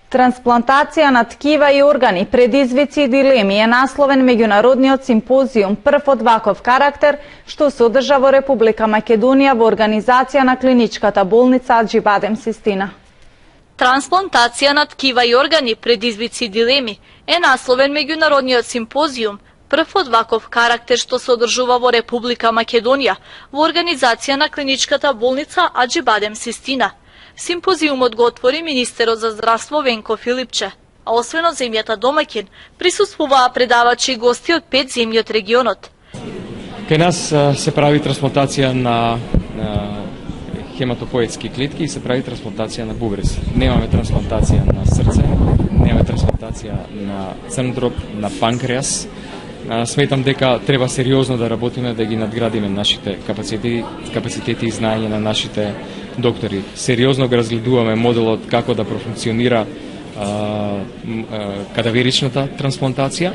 Трансплантација на ткива и органи, предизвици и дилеми е насловен меѓународниот симпозиум, прв од ваков карактер, што се одржа во Република Македонија во организација на клиничката болница Аџибадем Систина. Трансплантација на ткива и органи, предизвици и дилеми е насловен меѓународниот симпозиум, прв од ваков карактер што се одржува во Република Македонија во организација на клиничката болница Аџибадем Систина. Симпозиумот го отвори министерот за здравство Венко Филипче, а освен од земјата домаќин, присуствуваа предавачи и гости од 5 земји од регионот. Кај нас се прави трансплантација на хематопоетски клетки и се прави трансплантација на бубрез. Немаме трансплантација на срце, немаме трансплантација на црн дроб, на панкреас. Сметам дека треба сериозно да работиме да ги надградиме нашите капацитети и знаење на нашите доктори. Сериозно го разгледуваме моделот како да профункционира кадаверичната трансплантација.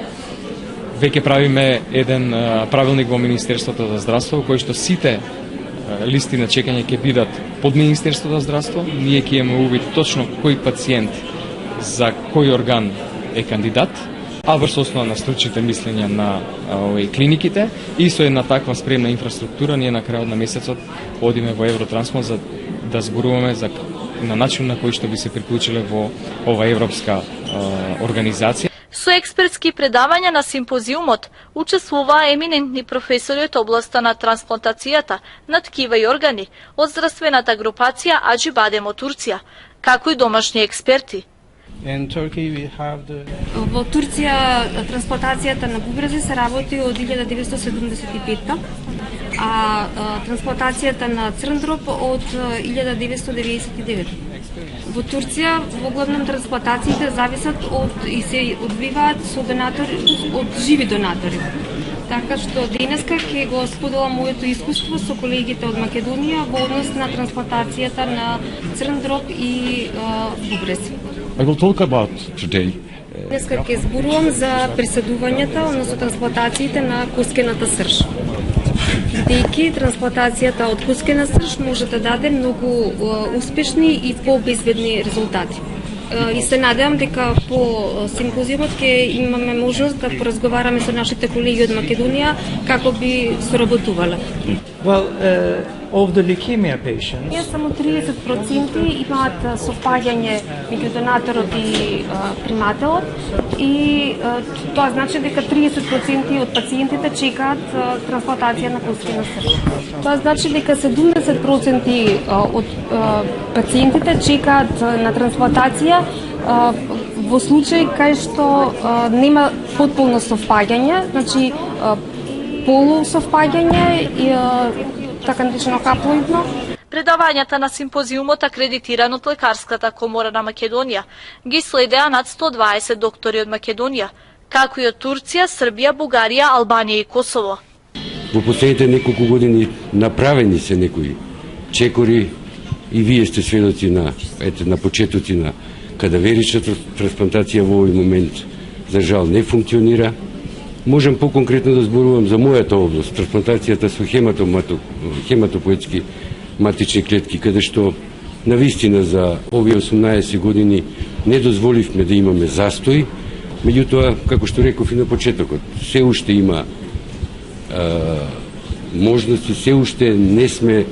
Веќе правиме еден правилник во Министерството за здравство кој што сите листи на чекање ќе бидат под Министерството за здравство. Ние ќе имаме увид точно кој пациент за кој орган е кандидат, а врз основа на стручните мислења на клиниките и со една таква спремна инфраструктура ние на крајот на месецот одиме во Евротрансплант за да зборуваме на начин на кој што би се приклучиле во ова европска организација. Со експертски предавања на симпозиумот учествуваа еминентни професори од областа на трансплантацијата на ткива и органи од здравствената групација Аџибадем од Турција, како и домашни експерти. Во Турција трансплантацијата на бубрези се работи од 1975, а трансплантацијата на црн дроб од 1999. Во Турција во главном трансплантациите зависат и се одвиваат со донатори, од живи донатори. Така што денеска ќе го споделам моето искуство со колегите од Македонија во однос на трансплантацијата на црн дроб и бубрези. I will talk about today. Денеска ќе зборувам за присадувањата, односно трансплантациите на кускената срж. Бидејќи трансплантацијата од кускена срж може да даде многу успешни и побезбедни резултати. И се надевам дека по симпозиумот ќе имаме можност да поразговараме со нашите колеги од Македонија како би соработувале. Of the leukemia patients, Само 30% имаат совпаѓање меѓу донаторот и примателот и тоа значи дека 30% од пациентите чекаат трансплантација на кускена срж. Тоа значи дека 70% од пациентите чекаат на трансплантација во случај кај што нема потполно совпаѓање, значи полусовпаѓање и така наречено хаплоидно. Предавањата на симпозиумот, акредитиран од Лекарската комора на Македонија, ги следеа над 120 доктори од Македонија, како и од Турција, Србија, Бугарија, Албанија и Косово. Во последните неколку години направени се некои чекори и вие сте сведоци на почетоци на кадаверичната трансплантација во овој момент за жал не функционира. Можам поконкретно да зборувам за мојата област, трансплантацијата со хематопоетски матични клетки, каде што навистина за овие 18 години не дозволивме да имаме застој, меѓутоа, како што реков и на почетокот, се уште има можности, се уште не сме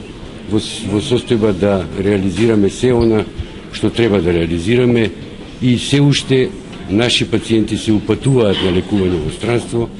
во состојба да реализираме се она што треба да реализираме и се уште наши пациенти се упатуваат на лекување во странство.